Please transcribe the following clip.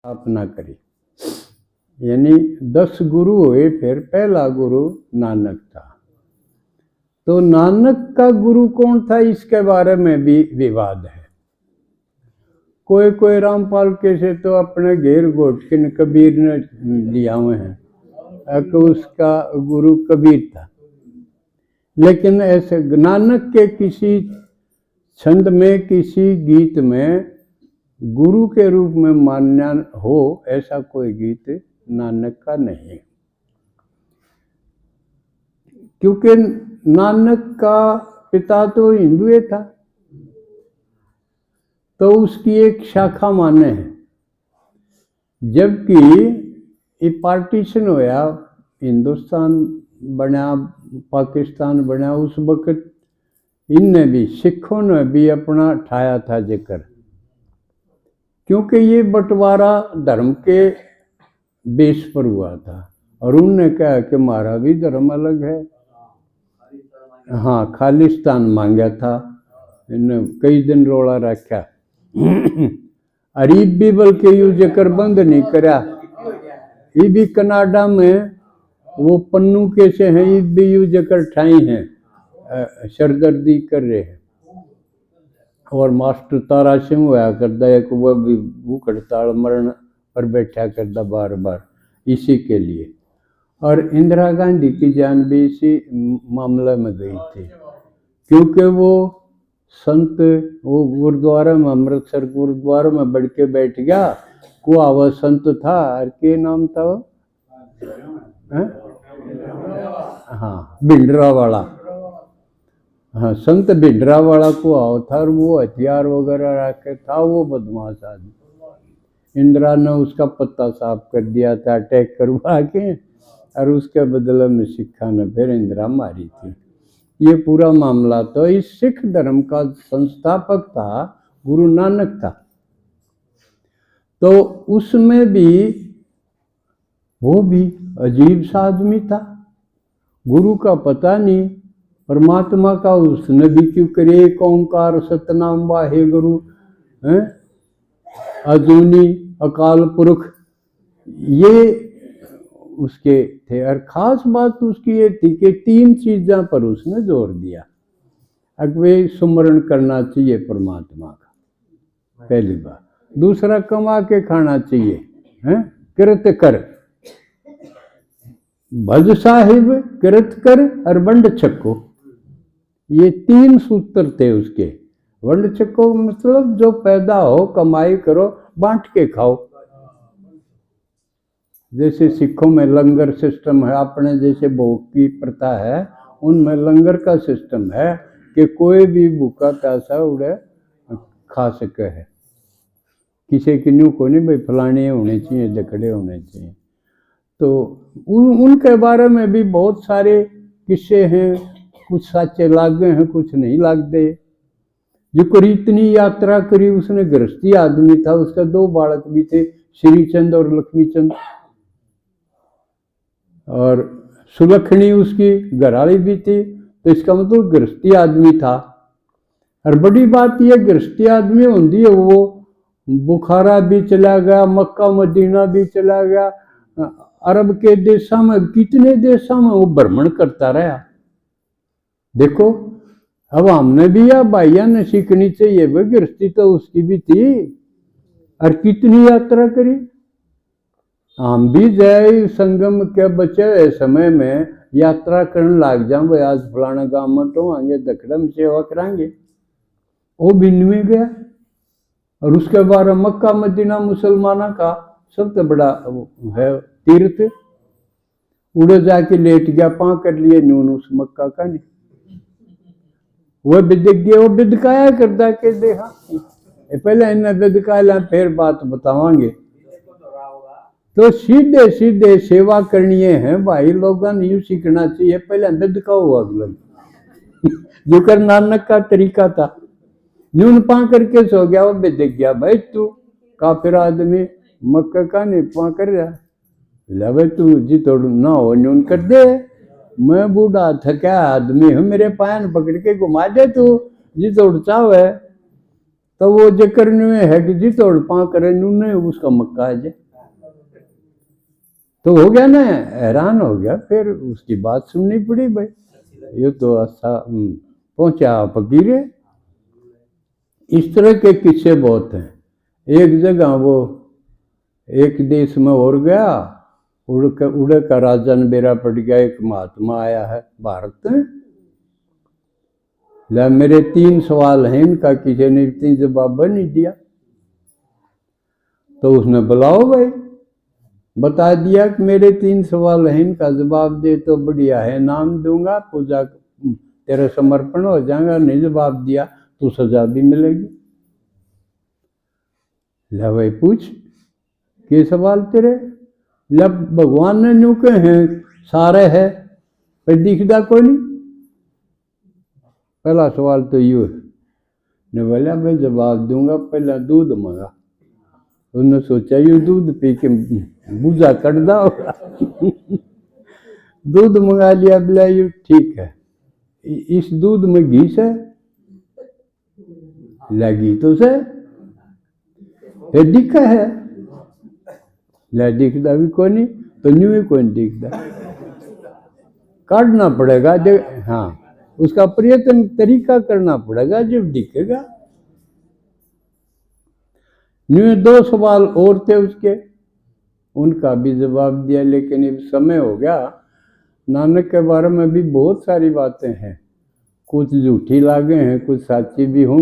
स्थापना करी, यानी 10 गुरु हुए, फिर पहला गुरु नानक था। तो नानक का गुरु कौन था, इसके बारे में भी विवाद है। कोई कोई रामपाल के से तो अपने घेर घोटकिन कबीर ने लिया हुए हैं कि उसका गुरु कबीर था, लेकिन ऐसे नानक के किसी छंद में, किसी गीत में गुरु के रूप में मान्या हो, ऐसा कोई गीत नानक का नहीं। क्योंकि नानक का पिता तो हिंदू ही था, तो उसकी एक शाखा माने हैं। जबकि ये पार्टीशन होया, हिंदुस्तान बना, पाकिस्तान बना, उस वक्त इनने भी, सिखों ने भी अपना ठाया था जिक्र, क्योंकि ये बंटवारा धर्म के बेस पर हुआ था। और उनने कहा कि हमारा भी धर्म अलग है। हाँ, खालिस्तान मांगा था, इन्हें कई दिन रोला रखा। अरीब भी बल्कि यू जिक्र बंद नहीं करा। ये भी कनाडा में वो पन्नू के से हैं, ये भी यू जिक्र ठाई हैं, सरदर्दी कर रहे हैं। और मास्टर तारा सिंह हुआ करता है, वह भी भूख हड़ताल मरण पर बैठा करता बार बार इसी के लिए। और इंदिरा गांधी की जान भी इसी मामले में गई थी, क्योंकि वो संत, वो गुरुद्वारा में, अमृतसर गुरुद्वारा में बढ़ के बैठ गया। को वह संत था, और के नाम था वो, हाँ, भिंडरा वाला। हाँ, संत भिंडरा वाला को आओ था, और वो हथियार वगैरह रखे था, वो बदमाश आदमी। इंदिरा ने उसका पत्ता साफ कर दिया था अटैक करवा के, और उसके बदले में सिखा ने फिर इंदिरा मारी थी। ये पूरा मामला तो इस सिख धर्म का संस्थापक था, गुरु नानक था। तो उसमें भी वो भी अजीब सा आदमी था, गुरु का पता नहीं, परमात्मा का उसने भी क्यों करे। एक ओंकार सतनाम वाहे गुरु, अजूनी अकाल पुरख, ये उसके थे। और खास बात उसकी ये थी कि 3 चीज़ों पर उसने जोर दिया। अब वे सुमरण करना चाहिए परमात्मा का, पहली बात। दूसरा, कमा के खाना चाहिए, कृत कर, भज साहिब, कृत कर और वंड छक्को, ये 3 सूत्र थे उसके। वंड छक्को मतलब जो पैदा हो कमाई करो, बांट के खाओ। जैसे सिखों में लंगर सिस्टम है, अपने जैसे भोग की प्रथा है, उनमें लंगर का सिस्टम है कि कोई भी भूखा प्यासा उड़े खा सके है। किसी की न्यू को नहीं भाई फलाने होने चाहिए, दखड़े होने चाहिए। तो उनके बारे में भी बहुत सारे किस्से हैं, कुछ सच्चे लागे हैं, कुछ नहीं लागते। जो करी इतनी यात्रा करी उसने, गृहस्थी आदमी था, उसका 2 बालक भी थे, श्रीचंद और लक्ष्मीचंद। और सुलखनी उसकी घराली भी थी, तो इसका मतलब गृहस्थी आदमी था। और बड़ी बात यह, गृहस्थी आदमी होती है, वो बुखारा भी चला गया, मक्का मदीना भी चला गया, अरब के देशों में, कितने देशों में वो भ्रमण करता रहा। देखो, अब हमने भी या भाइया ने सीखनी चाहिए, वह गृहस्थी तो उसकी भी थी, और कितनी यात्रा करी। हम भी जाए संगम के बचे समय में यात्रा करने लग जाऊं, भाई आज फलाना गांव में तो आएंगे, दखड़ा में सेवा कराएंगे, वो भी नहीं गया। और उसके बाद मक्का मदीना मुसलमाना का सबसे बड़ा है तीर्थ, उड़े जाके लेट गया, पां कर लिए नून उस मक्का का नहीं। वह विदिज्ञ, वो विदकाया करता के देखा, पहले इन्हें विदका ला, फिर बात बतावांगे। तो सीधे सीधे सेवा करनी है भाई, लोगों ने यूं सीखना चाहिए, पहले विदका हुआ अगला जो कर नानक का तरीका था। न्यून पा करके सो गया, वो विदिक गया, भाई तू काफिर आदमी मक्का का नहीं पा कर रहा, भाई तू जी तोड़ ना हो न्यून कर दे, मैं बूढ़ा थका आदमी हूँ, मेरे पायन पकड़ के घुमा दे तू जी तोड़ चाव है। तो वो जकर है कि जी तोड़ पा करे ने उसका मक्का है जे। तो हो गया ना, हैरान हो गया। फिर उसकी बात सुननी पड़ी भाई, ये तो अच्छा पहुंचा फकीरे। इस तरह के किस्से बहुत हैं। एक जगह वो एक देश में और गया, उड़ का राजा ने बेरा पड़ गया। एक महात्मा आया है भारत में, ला मेरे 3 सवाल हैं, इनका किसी ने 3 जवाब नहीं दिया। तो उसने बुलाओ भाई, बता दिया कि मेरे 3 सवाल हैं, इनका जवाब दे तो बढ़िया है, नाम दूंगा, पूजा तेरा समर्पण हो जाएगा। नहीं जवाब दिया तो सजा भी मिलेगी। ला भाई पूछ, के सवाल तेरे? लब भगवान ने न्यू के हैं सारे है, पर दिखदा कोई नहीं। पहला सवाल तो यू है। ने बोला मैं जवाब दूंगा, पहला दूध मंगा। उन्होंने सोचा यू दूध पी के बूझा कटदा होगा। दूध मंगा लिया, बोला यू ठीक है, इस दूध में घी से लगी तो से फिर दिखा है, ला दिखता भी कोई नहीं, तो न्यू ही कोई नहीं दिखता। काटना पड़ेगा जब, हाँ उसका प्रयत्न तरीका करना पड़ेगा जब दिखेगा। न्यू 2 सवाल और थे उसके, उनका भी जवाब दिया, लेकिन अब समय हो गया। नानक के बारे में भी बहुत सारी बातें हैं, कुछ झूठी लागे हैं, कुछ सच्ची भी हों।